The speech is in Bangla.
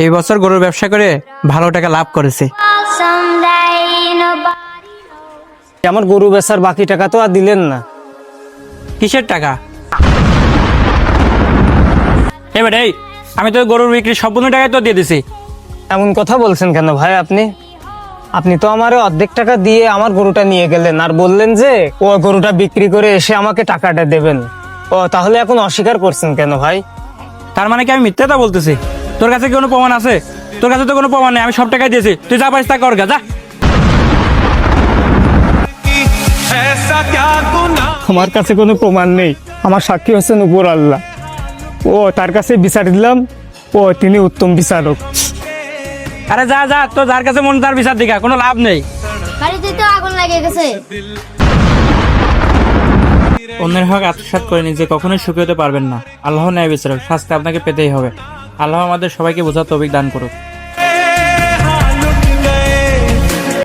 এই বছর গরুর ব্যবসা করে ভালো টাকা লাভ করেছে। আমার গরু বেচার বাকি টাকা তো আর দিলেন না। কিসের টাকা? এবার এই আমি তো গরুর বিক্রি সম্পূর্ণ টাকায় তো দিয়ে দিছি। এমন কথা বলছেন কেন ভাই আপনি? আপনি তো আমার অর্ধেক টাকা দিয়ে আমার গরুটা নিয়ে গেলেন আর বললেন যে ও গরুটা বিক্রি করে এসে আমাকে টাকাটা দেবেন। ও তাহলে এখন অস্বীকার করছেন কেন ভাই? তার মানে কি আমি মিথ্যাটা বলতেছি? তোর কাছে কি কোনো প্রমাণ আছে? তোর কাছে তো কোনো প্রমাণ নেই, আমি সব টাকাই দিয়েছি। তুই যা পারিস তা কর গা, যা। আমার কাছে কোনো প্রমাণ নেই, আমার সাক্ষী হচ্ছেন উপর আল্লাহ। ও তার কাছে বিচার দিলাম, ও তিনি উত্তম বিচারক। আরে যা যা, তো যার কাছে মন তার বিচার দিঘা, কোনো লাভ নেই। বাড়িতে তো আগুন লেগে গেছে। অন্যের হক আত্মসাৎ করে নিজে কখনোই সুখী হতে পারবেন না। আল্লাহ ন্যায় বিচারক, শাস্তি আপনাকে পেতেই হবে। আল্লাহ আমাদের সবাইকে বোঝার তৌফিক দান করুক।